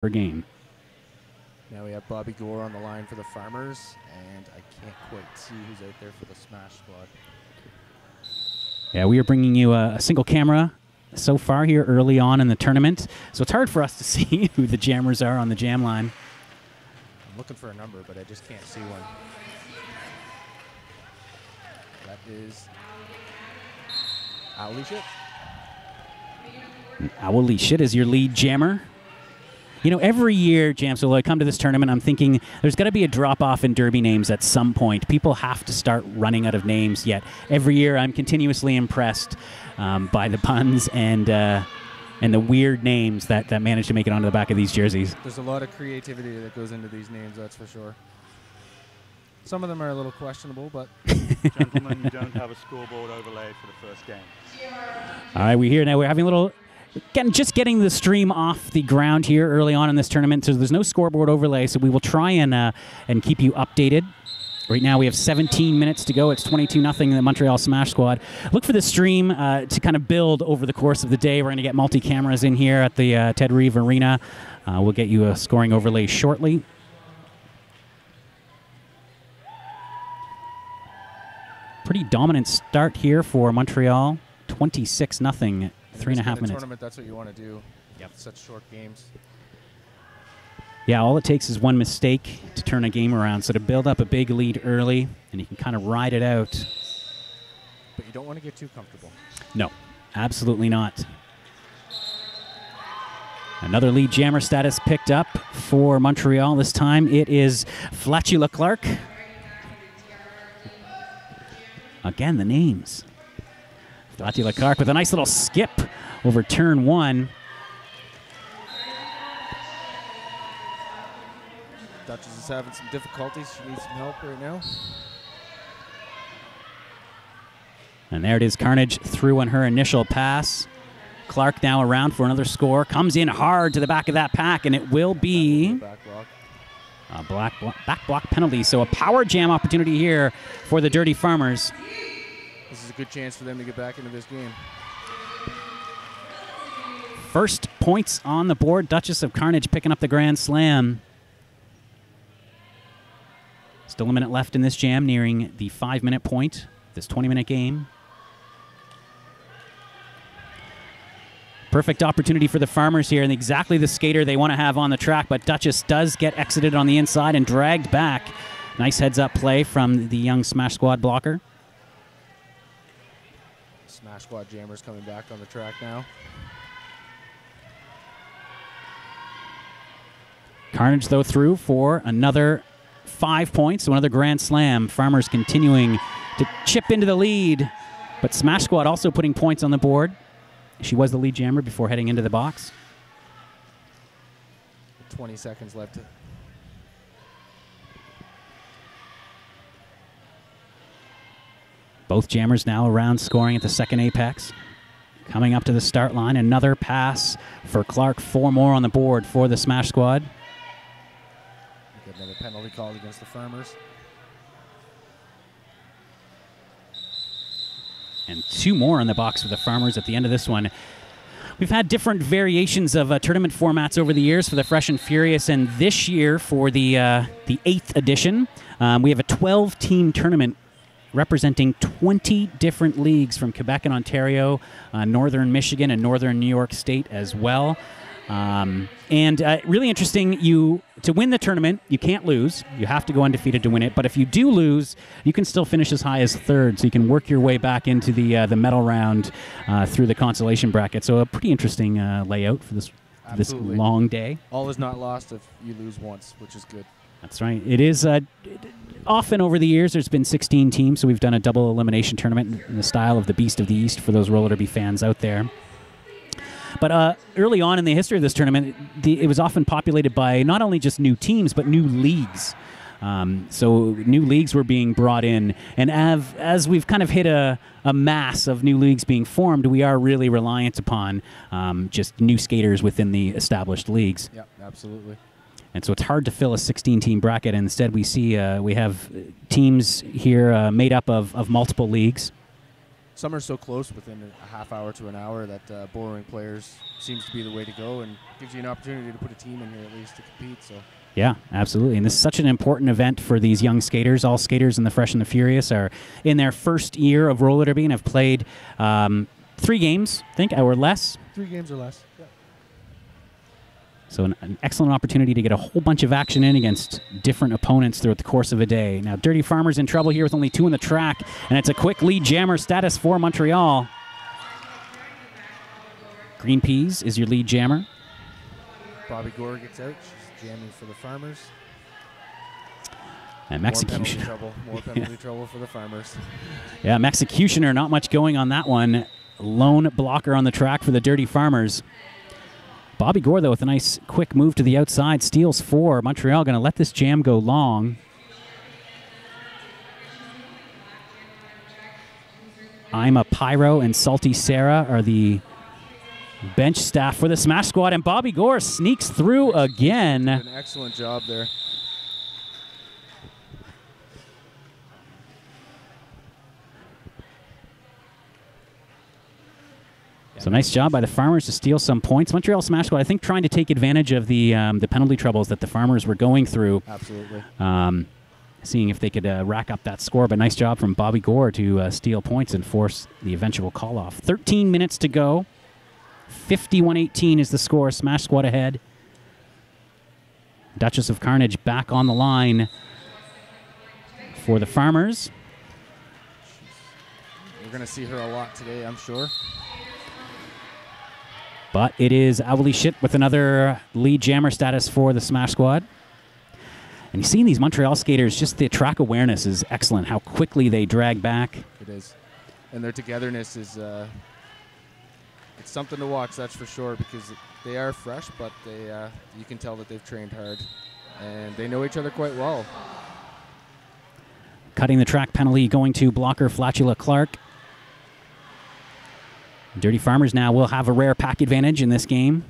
per game. Now we have Bobby Gore on the line for the Farmers, and I can't quite see who's out there for the Smash Squad. Yeah, we are bringing you a single camera so far here early on in the tournament, so it's hard for us to see who the jammers are on the jam line. I'm looking for a number, but I just can't see one. That is Owly Shit. Owly Shit is your lead jammer. You know, every year, Jam Solo, I come to this tournament, I'm thinking there's got to be a drop-off in derby names at some point. People have to start running out of names, yet every year I'm continuously impressed by the puns and the weird names that manage to make it onto the back of these jerseys. There's a lot of creativity that goes into these names, that's for sure. Some of them are a little questionable, but... Gentlemen, you don't have a scoreboard overlay for the first game. All right, we're here now. We're having a little... just getting the stream off the ground here early on in this tournament, so there's no scoreboard overlay, so we will try and keep you updated. Right now we have 17 minutes to go. It's 22-0 the Montreal Smash Squad. Look for the stream to kind of build over the course of the day. We're going to get multi-cameras in here at the Ted Reeve Arena. We'll get you a scoring overlay shortly. Pretty dominant start here for Montreal. 26-0. 3.5 minutes. Tournament, that's what you want to do. Yep. Such short games. Yeah, all it takes is one mistake to turn a game around. So to build up a big lead early, and you can kind of ride it out. But you don't want to get too comfortable. No, absolutely not. Another lead jammer status picked up for Montreal. This time it is Flatula Clark. Again, the names. Flatula Clark with a nice little skip over turn one. Duchess is having some difficulties. She needs some help right now. And there it is, Carnage through on her initial pass. Clark now around for another score. Comes in hard to the back of that pack, and it will be a back block penalty. So a power jam opportunity here for the Dirty Farmers. This is a good chance for them to get back into this game. First points on the board. Duchess of Carnage picking up the Grand Slam. Still a minute left in this jam, nearing the 5-minute point. This 20-minute game. Perfect opportunity for the Farmers here, and exactly the skater they want to have on the track, but Duchess does get exited on the inside and dragged back. Nice heads-up play from the young Smash Squad blocker. Smash Squad jammers coming back on the track now. Carnage, though, through for another 5 points, so another Grand Slam. Farmers continuing to chip into the lead, but Smash Squad also putting points on the board. She was the lead jammer before heading into the box. 20 seconds left. Both jammers now around scoring at the second apex. Coming up to the start line, another pass for Clark. 4 more on the board for the Smash Squad. Get another penalty called against the Farmers. And 2 more on the box for the Farmers at the end of this one. We've had different variations of tournament formats over the years for the Fresh and Furious, and this year for the 8th edition, we have a 12-team tournament representing 20 different leagues from Quebec and Ontario, northern Michigan and northern New York State as well. Really interesting, to win the tournament, you can't lose. You have to go undefeated to win it. But if you do lose, you can still finish as high as 3rd. So you can work your way back into the medal round through the consolation bracket. So a pretty interesting layout for this long day. All is not lost if you lose once, which is good. That's right. It is often over the years, there's been 16 teams. So we've done a double elimination tournament in the style of the Beast of the East for those roller derby fans out there. But early on in the history of this tournament, it was often populated by not only just new teams, but new leagues. So new leagues were being brought in. And as we've kind of hit a mass of new leagues being formed, we are really reliant upon just new skaters within the established leagues. Yeah, absolutely. And so it's hard to fill a 16-team bracket. Instead, we see we have teams here made up of multiple leagues. some are so close within a half hour to an hour that borrowing players seems to be the way to go, and gives you an opportunity to put a team in here at least to compete. So. Yeah, absolutely. And this is such an important event for these young skaters. All skaters in the Fresh and the Furious are in their first year of roller derby and have played 3 games, I think, or less. 3 games or less. Yeah. So an excellent opportunity to get a whole bunch of action in against different opponents throughout the course of a day. Now, Dirty Farmer's in trouble here with only 2 in the track, and it's a quick lead jammer status for Montreal. Green Peas is your lead jammer. Bobby Gore gets out. She's jamming for the Farmers. And Executioner. More penalty trouble for the Farmers. Yeah, Executioner, not much going on that one. Lone blocker on the track for the Dirty Farmers. Bobby Gore, though, with a nice quick move to the outside, steals 4. Montreal going to let this jam go long. I'm a Pyro and Salty Sarah are the bench staff for the Smash Squad, and Bobby Gore sneaks through again. An excellent job there. So nice job by the Farmers to steal some points. Montreal Smash Squad, I think, trying to take advantage of the penalty troubles that the Farmers were going through. Absolutely. Seeing if they could rack up that score. But nice job from Bobby Gore to steal points and force the eventual call-off. 13 minutes to go. 51-18 is the score. Smash Squad ahead. Duchess of Carnage back on the line for the Farmers. We're going to see her a lot today, I'm sure. But it is Owly Shit with another lead jammer status for the Smash Squad. And you've seen these Montreal skaters, just the track awareness is excellent, how quickly they drag back. It is. And their togetherness is it's something to watch, that's for sure, because they are fresh, but they you can tell that they've trained hard. And they know each other quite well. Cutting the track penalty going to blocker Flatula Clark. Dirty Farmers now will have a rare pack advantage in this game.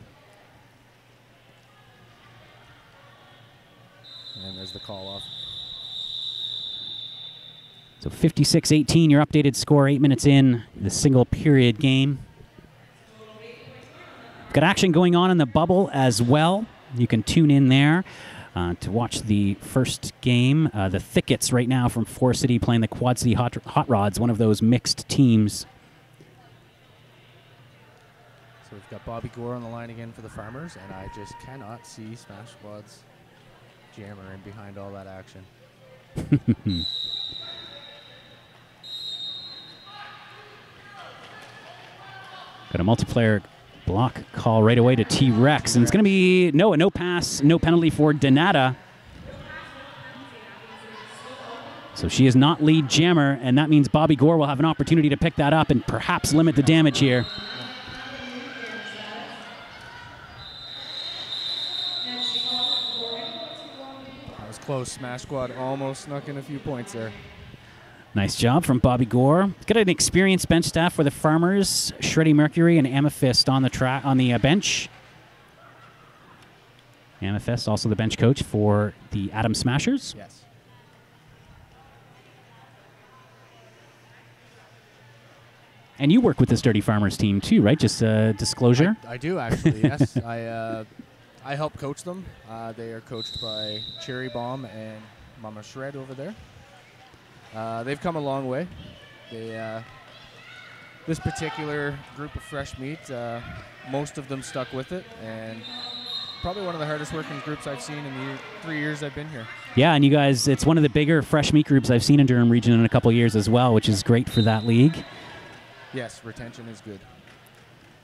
And there's the call off. So 56-18, your updated score 8 minutes in the single period game. Got action going on in the bubble as well. You can tune in there to watch the first game. The Thickets right now from Forest City playing the Quad City Hot Rods, one of those mixed teams. So we've got Bobby Gore on the line again for the Farmers, and I just cannot see Smash Squad's jammer in behind all that action. Got a multiplayer block call right away to T-Rex, and it's going to be no pass, no penalty for Donata. So she is not lead jammer, and that means Bobby Gore will have an opportunity to pick that up and perhaps limit the damage here. Close. Smash Squad almost snuck in a few points there. Nice job from Bobby Gore. Got an experienced bench staff for the Farmers, Shreddy Mercury and Amethyst on the bench. Amethyst also the bench coach for the Atom Smashers. Yes. And you work with this Dirty Farmers team too, right? Just disclosure. I do actually. Yes. I help coach them. They are coached by Cherry Bomb and Mama Shred over there. They've come a long way. This particular group of fresh meat, most of them stuck with it, and probably one of the hardest working groups I've seen in the 3 years I've been here. Yeah, and you guys, it's one of the bigger fresh meat groups I've seen in Durham region in a couple years as well, which is great for that league. Yes, retention is good.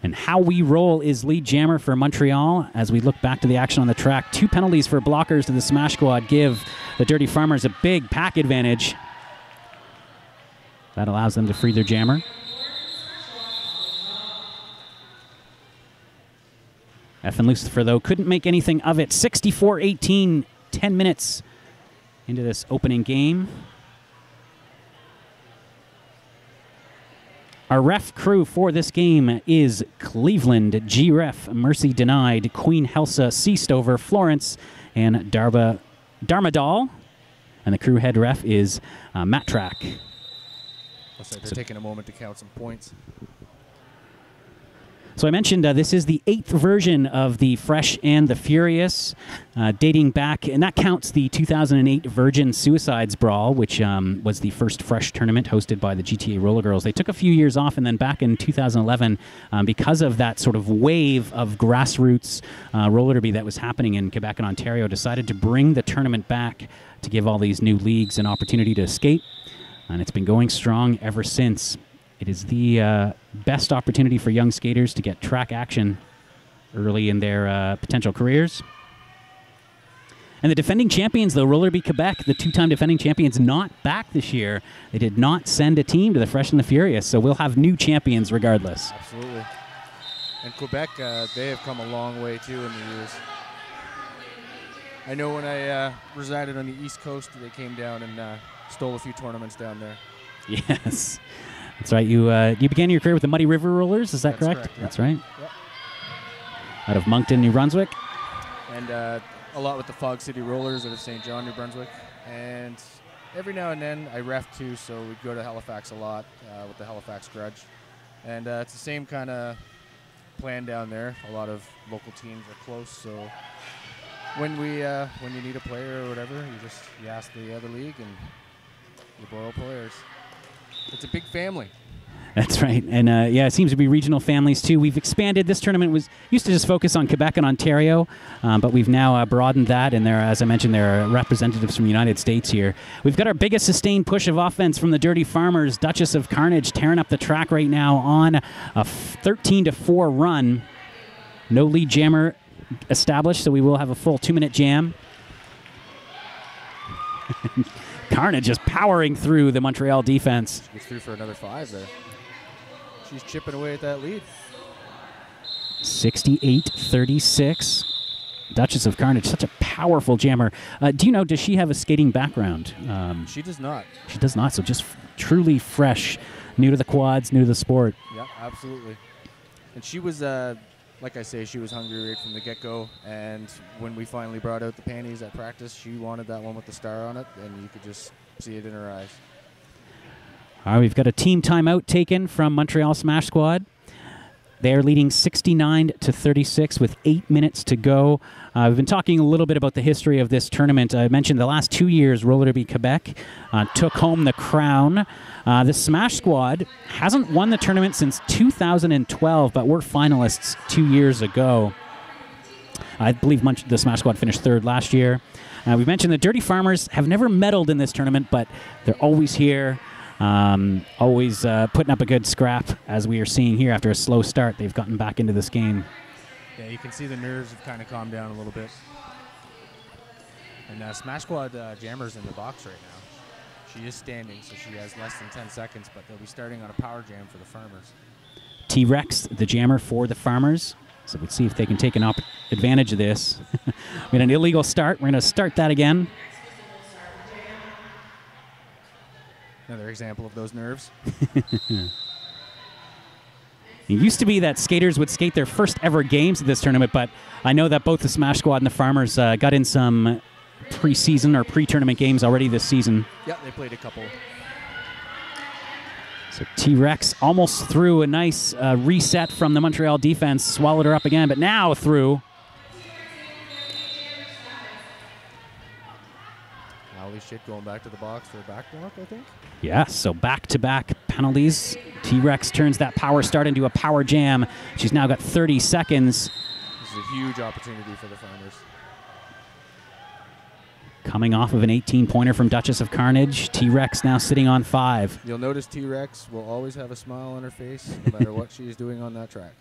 And How We Roll is lead jammer for Montreal. As we look back to the action on the track, 2 penalties for blockers to the Smash Squad give the Dirty Farmers a big pack advantage. That allows them to free their jammer. F and Lucifer, though, couldn't make anything of it. 64-18, 10 minutes into this opening game. Our ref crew for this game is Cleveland, G-Ref, Mercy Denied, Queen Helsa, Seastover, Florence, and Darmadal. And the crew head ref is Matt Track. Looks like they're taking a moment to count some points. So I mentioned this is the 8th version of the Fresh and the Furious, dating back, and that counts the 2008 Virgin Suicides Brawl, which was the first Fresh tournament hosted by the GTA Roller Girls. They took a few years off, and then back in 2011, because of that sort of wave of grassroots roller derby that was happening in Quebec and Ontario, decided to bring the tournament back to give all these new leagues an opportunity to skate, and it's been going strong ever since. It is the best opportunity for young skaters to get track action early in their potential careers. And the defending champions, though, Roller Derby Quebec, the 2-time defending champions, not back this year. They did not send a team to the Fresh and the Furious, so we'll have new champions regardless. Absolutely. And Quebec, they have come a long way, too, in the years. I know when I resided on the East Coast, they came down and stole a few tournaments down there. Yes. That's right. You began your career with the Muddy River Rollers, is that correct? Correct, yeah. That's right. Yep. Out of Moncton, New Brunswick. And a lot with the Fog City Rollers out of St. John, New Brunswick. And every now and then I ref too, so we'd go to Halifax a lot with the Halifax Grudge. And it's the same kind of plan down there. A lot of local teams are close, so when you need a player or whatever, you ask the other league and you borrow players. It's a big family. That's right. And yeah, it seems to be regional families too. We've expanded. This tournament used to just focus on Quebec and Ontario, but we've now broadened that. And there, as I mentioned, there are representatives from the United States here. We've got our biggest sustained push of offense from the Dirty Farmers. Duchess of Carnage tearing up the track right now on a 13-4 run. No lead jammer established, so we will have a full 2-minute jam. Carnage is powering through the Montreal defense. She gets through for another 5 there. She's chipping away at that lead. 68-36. Duchess of Carnage, such a powerful jammer. Do you know, does she have a skating background? She does not. She does not, so just truly fresh, new to the quads, new to the sport. Yeah, absolutely. And she was, like I say, she was hungry right from the get-go, and when we finally brought out the panties at practice, she wanted that one with the star on it, and you could just see it in her eyes. All right, we've got a team timeout taken from Montreal Smash Squad. They're leading 69-36 with 8 minutes to go. We've been talking a little bit about the history of this tournament. I mentioned the last 2 years, Roller Derby Quebec took home the crown. The Smash Squad hasn't won the tournament since 2012, but were finalists 2 years ago. I believe the Smash Squad finished 3rd last year. We mentioned the Dirty Farmers have never medaled in this tournament, but they're always here. Always putting up a good scrap, as we are seeing here. After a slow start, they've gotten back into this game. Yeah, you can see the nerves have kind of calmed down a little bit. And Smash Squad Jammer's in the box right now. She is standing, so she has less than 10 seconds, but they'll be starting on a power jam for the Farmers. T-Rex, the jammer for the Farmers. So we'll see if they can take an advantage of this. We had an illegal start. We're going to start that again. Another example of those nerves. It used to be that skaters would skate their first ever games at this tournament, but I know that both the Smash Squad and the Farmers got in some pre-season or pre-tournament games already this season. Yeah, they played a couple. So T-Rex almost threw a nice reset from the Montreal defense, swallowed her up again, but now through. Holy shit, going back to the box for a back block, I think. Yeah, so back-to-back penalties. T-Rex turns that power start into a power jam. She's now got 30 seconds. This is a huge opportunity for the Farmers. Coming off of an 18-pointer from Duchess of Carnage. T-Rex now sitting on 5. You'll notice T-Rex will always have a smile on her face, no matter what she's doing on that track.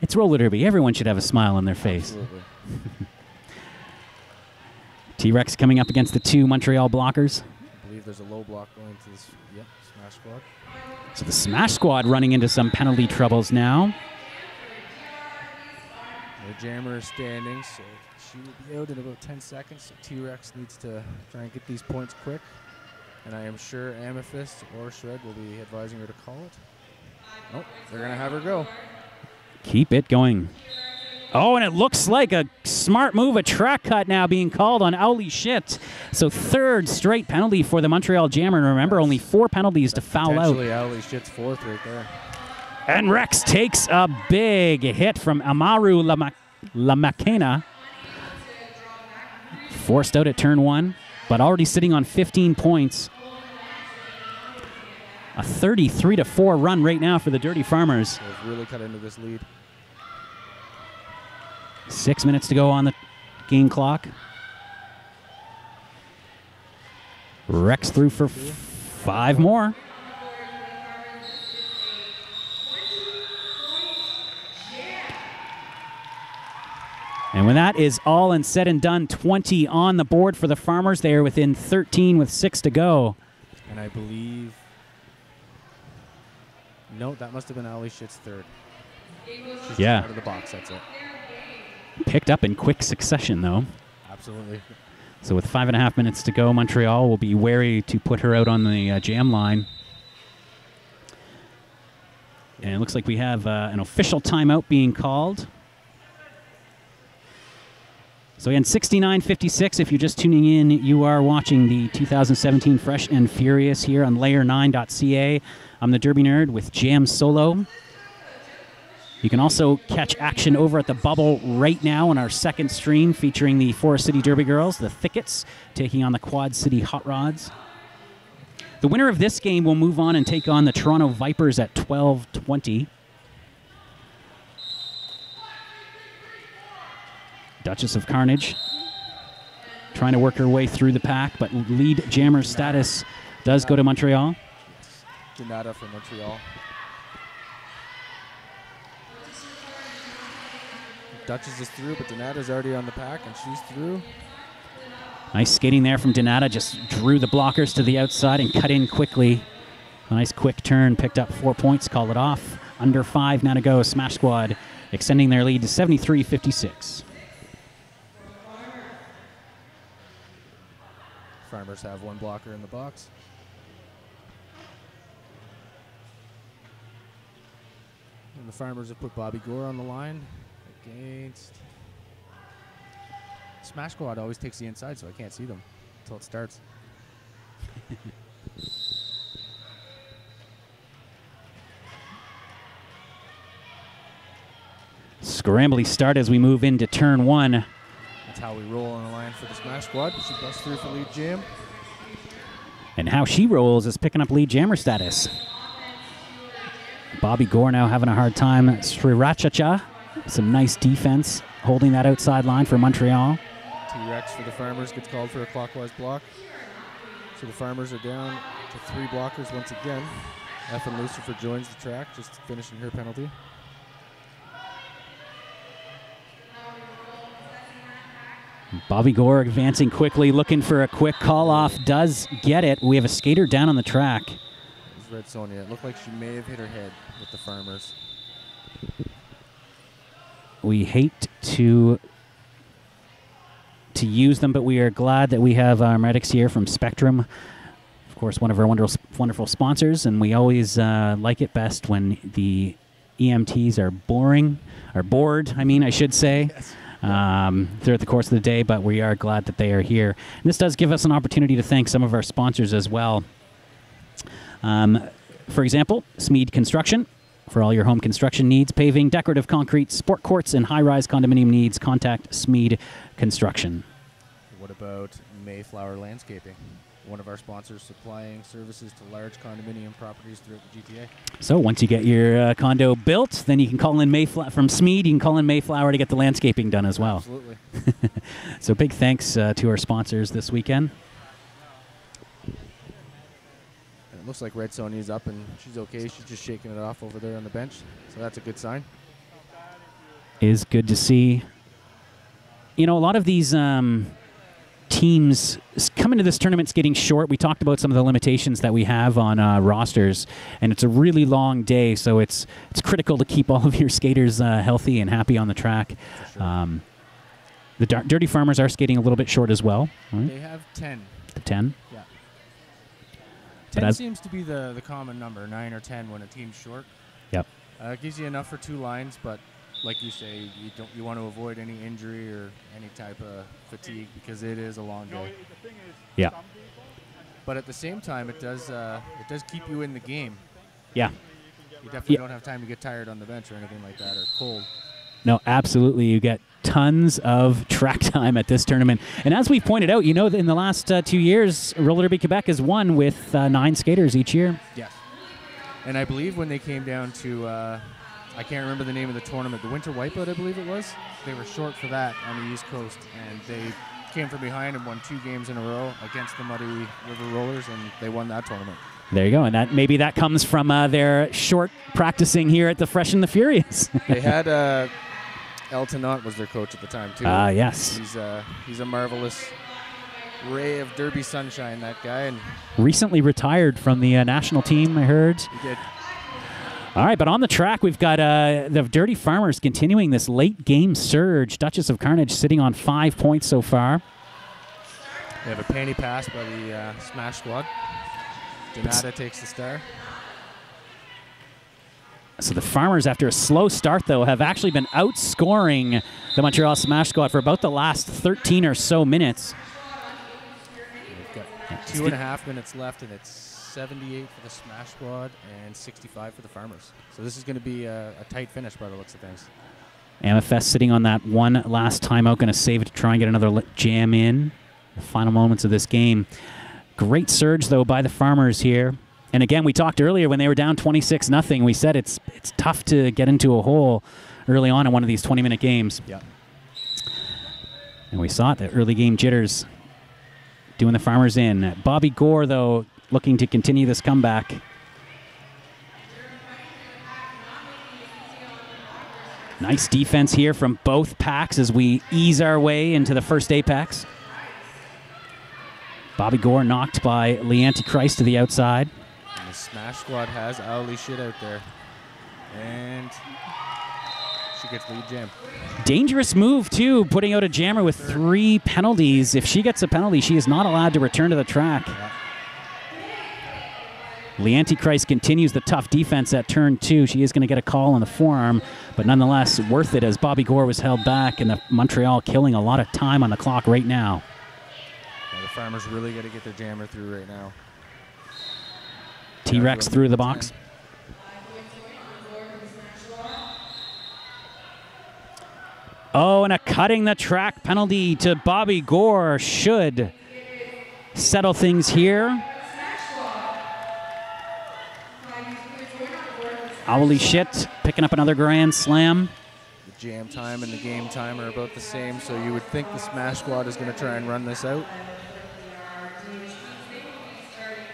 It's roller derby. Everyone should have a smile on their face. Absolutely. T-Rex coming up against the 2 Montreal blockers. I believe there's a low block going to this Smash Squad. So the Smash Squad running into some penalty troubles now. The jammer is standing, so she will be out in about 10 seconds. So T-Rex needs to try and get these points quick. And I am sure Amethyst or Shred will be advising her to call it. Nope, they're going to have her go. Keep it going. Oh, and it looks like a smart move, a track cut now being called on Owly Shit. So third straight penalty for the Montreal Jammer. And remember, only 4 penalties to foul out. Potentially Owly Shit's fourth right there. And Wrex takes a big hit from Amaru Lamakena. Forced out at turn 1, but already sitting on 15 points. A 33-4 run right now for the Dirty Farmers. They've really cut into this lead. 6 minutes to go on the game clock. Wrex through for 5 more. And when that is all and said and done, 20 on the board for the Farmers. They are within 13 with 6 to go. And I believe... No, that must have been Owly Shit's third. She's yeah. Out of the box, that's it. Picked up in quick succession, though. Absolutely. So with 5.5 minutes to go, Montreal will be wary to put her out on the jam line. And it looks like we have an official timeout being called. So again, 69-56. If you're just tuning in, you are watching the 2017 Fresh and Furious here on layer9.ca. I'm the Derby Nerd with Jam Solo. You can also catch action over at the Bubble right now on our second stream featuring the Forest City Derby Girls, the Thickets, taking on the Quad City Hot Rods. The winner of this game will move on and take on the Toronto Vipers at 12:20. Duchess of Carnage trying to work her way through the pack, but lead jammer status does go to Montreal. Donata for Montreal. Duchess is through, but Donata's already on the pack, and she's through. Nice skating there from Donata. Just drew the blockers to the outside and cut in quickly. A nice quick turn, picked up 4 points, call it off. Under 5 now to go. Smash Squad extending their lead to 73-56. Farmers have 1 blocker in the box. And the Farmers have put Bobby Gore on the line against... Smash Squad always takes the inside, so I can't see them until it starts. Scrambly start as we move into turn 1. That's how we roll on the line for the Smash Squad. She busts through for lead jam. And how she rolls is picking up lead jammer status. Bobby Gore now having a hard time. Srirachacha, some nice defense, holding that outside line for Montreal. T-Rex for the Farmers gets called for a clockwise block. So the Farmers are down to 3 blockers once again. F and Lucifer joins the track, just finishing her penalty. Bobby Gore advancing quickly, looking for a quick call-off. Does get it. We have a skater down on the track. It's Red Sonia. It looked like she may have hit her head with the Farmers. We hate to use them, but we are glad that we have medics here from Spectrum. Of course, one of our wonderful sponsors, and we always like it best when the EMTs are bored, I should say. Yes. Throughout the course of the day, but we are glad that they are here. And this does give us an opportunity to thank some of our sponsors as well. For example, Smead Construction. For all your home construction needs, paving, decorative concrete, sport courts, and high-rise condominium needs, contact Smead Construction. What about Mayflower Landscaping? One of our sponsors supplying services to large condominium properties throughout the GTA. So once you get your condo built, then you can call in Mayflower from Smead. You can call in Mayflower to get the landscaping done as well. Absolutely. So big thanks to our sponsors this weekend. And it looks like Red Sonia's up and she's okay. She's just shaking it off over there on the bench. So that's a good sign. Is good to see. You know, a lot of these teams coming to this tournament's getting short. We talked about some of the limitations that we have on rosters, and it's a really long day, so it's critical to keep all of your skaters healthy and happy on the track. Sure. The Dirty Farmers are skating a little bit short as well. Right? They have 10. 10? Yeah. 10 seems to be the common number, 9 or 10 when a team's short. Yep. It gives you enough for 2 lines, but like you say, you want to avoid any injury or any type of fatigue because it is a long day. Yeah. But at the same time, it does keep you in the game. Yeah. You definitely don't have time to get tired on the bench or anything like that, or cold. No, absolutely. You get tons of track time at this tournament. And as we've pointed out, you know, in the last 2 years, Roller Derby Quebec has won with 9 skaters each year. Yes. And I believe when they came down to, I can't remember the name of the tournament, the Winter Wipeout, I believe it was, they were short for that on the East Coast. And they came from behind and won 2 games in a row against the Muddy River Rollers, and they won that tournament. There you go, and maybe that comes from their short practicing here at the Fresh and the Furious. They had Elton Knott was their coach at the time too. Yes. He's a marvelous ray of derby sunshine, that guy, and recently retired from the national team, I heard. He did. All right, but on the track we've got the Dirty Farmers continuing this late game surge. Duchess of Carnage sitting on 5 points so far. They have a panty pass by the Smash Squad. Donata takes the star. So the Farmers, after a slow start, though, have actually been outscoring the Montreal Smash Squad for about the last 13 or so minutes. We've got 2.5 minutes left, and it's 78 for the Smash Squad and 65 for the Farmers. So this is going to be a tight finish by the looks of things. Amifest sitting on that one last timeout, going to save it to try and get another jam in. The final moments of this game. Great surge, though, by the Farmers here. And again, we talked earlier when they were down 26-0. We said it's tough to get into a hole early on in one of these 20-minute games. Yeah. And we saw it, the early game jitters doing the Farmers in. Bobby Gore, though, looking to continue this comeback. Nice defense here from both packs as we ease our way into the first apex. Bobby Gore knocked by Lee Antichrist to the outside. And the Smash Squad has Owly shit out there. And she gets lead jam. Dangerous move, too, putting out a jammer with 3 penalties. If she gets a penalty, she is not allowed to return to the track. Yeah. Lee Antichrist continues the tough defense at turn 2. She is going to get a call on the forearm, but nonetheless worth it as Bobby Gore was held back and the Montreal killing a lot of time on the clock right now. Yeah, the Farmers really got to get their jammer through right now. T-Rex through the box. Oh, and a cutting the track penalty to Bobby Gore should settle things here. Owly shit, picking up another grand slam. The jam time and the game time are about the same, so you would think the Smash Squad is going to try and run this out.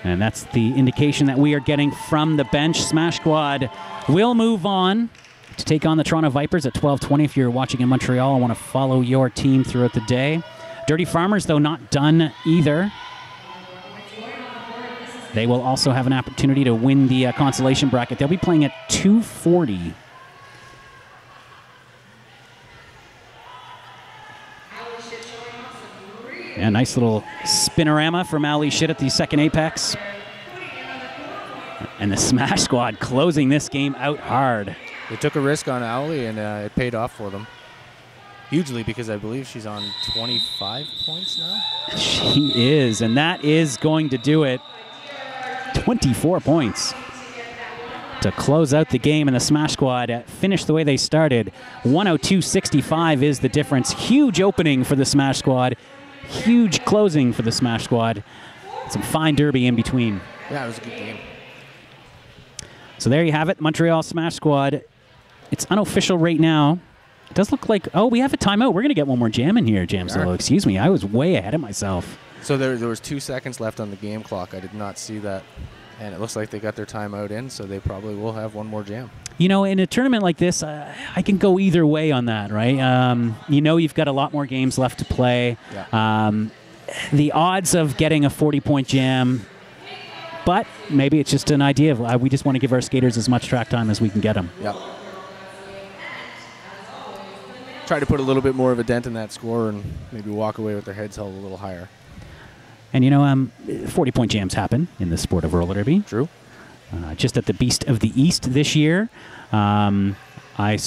And that's the indication that we are getting from the bench. Smash Squad will move on to take on the Toronto Vipers at 12:20. If you're watching in Montreal and want to follow your team throughout the day. Dirty Farmers, though, not done either. They will also have an opportunity to win the consolation bracket. They'll be playing at 2:40. Yeah, nice little spinorama from Ali Shit at the second apex. And the Smash Squad closing this game out hard. They took a risk on Owly, and it paid off for them. Hugely, because I believe she's on 25 points now. She is, and that is going to do it. 24 points to close out the game, and the Smash Squad finished the way they started. 102.65 is the difference. Huge opening for the Smash Squad. Huge closing for the Smash Squad. Some fine derby in between. Yeah, it was a good game. So there you have it, Montreal Smash Squad. It's unofficial right now. It does look like, oh, we have a timeout. We're going to get one more jam in here, Jam Solo. Excuse me, I was way ahead of myself. So there was 2 seconds left on the game clock. I did not see that. And it looks like they got their timeout in, so they probably will have one more jam. You know, in a tournament like this, I can go either way on that, right? You know you've got a lot more games left to play. Yeah. The odds of getting a 40-point jam, but maybe it's just an idea of we just want to give our skaters as much track time as we can get them. Yeah. Try to put a little bit more of a dent in that score and maybe walk away with their heads held a little higher. And, you know, 40-point jams happen in the sport of roller derby. True. Just at the Beast of the East this year. We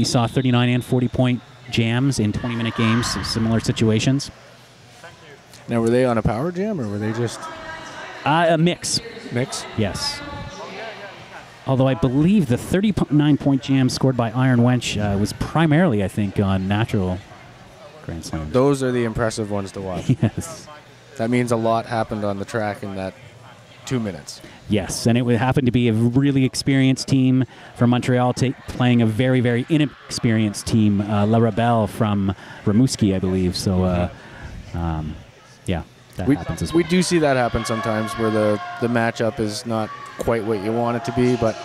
saw 39 and 40-point jams in 20-minute games, so similar situations. Now, were they on a power jam, or were they just A mix. mix? Yes. Although I believe the 39-point jam scored by Iron Wench was primarily, I think, on natural Grand Slams. Those are the impressive ones to watch. Yes. That means a lot happened on the track in that 2 minutes. Yes, and it would happen to be a really experienced team from Montreal playing a very, very inexperienced team, La Rebelle from Rimouski, I believe. So, yeah, that happens as well. We do see that happen sometimes where the matchup is not quite what you want it to be, but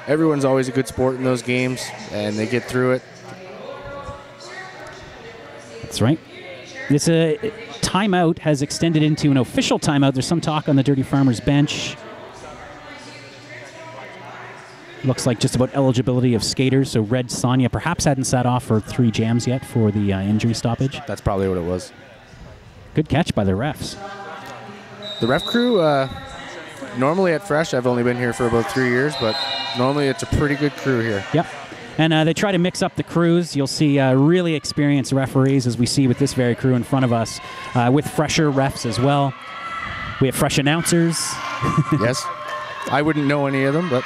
everyone's always a good sport in those games, and they get through it. That's right. This timeout has extended into an official timeout. There's some talk on the Dirty Farmers bench. Looks like just about eligibility of skaters. So Red Sonia perhaps hadn't sat off for 3 jams yet for the injury stoppage. That's probably what it was. Good catch by the refs. The ref crew, normally at Fresh, I've only been here for about 3 years, but normally it's a pretty good crew here. Yep. And they try to mix up the crews. You'll see really experienced referees, as we see with this very crew in front of us, with fresher refs as well. We have fresh announcers. Yes. I wouldn't know any of them, but...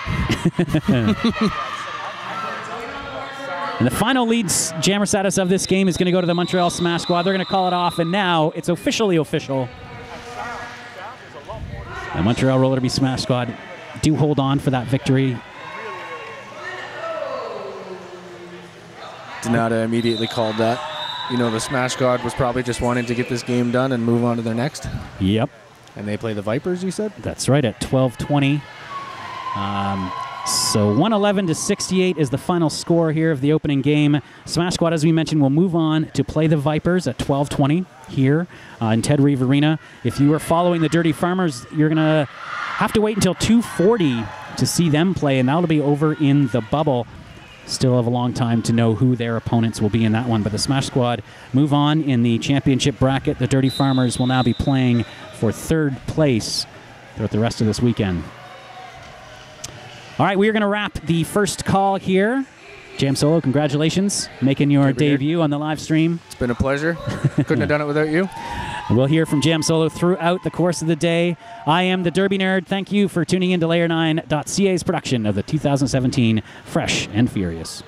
And the final leads jammer status of this game is going to go to the Montreal Smash Squad. They're going to call it off, and now it's officially official. The Montreal Roller Derby Smash Squad do hold on for that victory. Donata immediately called that. You know, the Smash Squad was probably just wanting to get this game done and move on to their next. Yep. And they play the Vipers, you said? That's right, at 12:20. So 111-68 is the final score here of the opening game. Smash Squad, as we mentioned, will move on to play the Vipers at 12:20 here in Ted Reeve Arena. If you are following the Dirty Farmers, you're going to have to wait until 2:40 to see them play, and that'll be over in the bubble. Still have a long time to know who their opponents will be in that one. But the Smash Squad move on in the championship bracket. The Dirty Farmers will now be playing for 3rd place throughout the rest of this weekend. All right, we are going to wrap the first call here. Jam Solo, congratulations, making your debut on the live stream. It's been a pleasure. Couldn't have done it without you. We'll hear from Jam Solo throughout the course of the day. I am the Derby Nerd. Thank you for tuning in to Layer9.ca's production of the 2017 Fresh and Furious.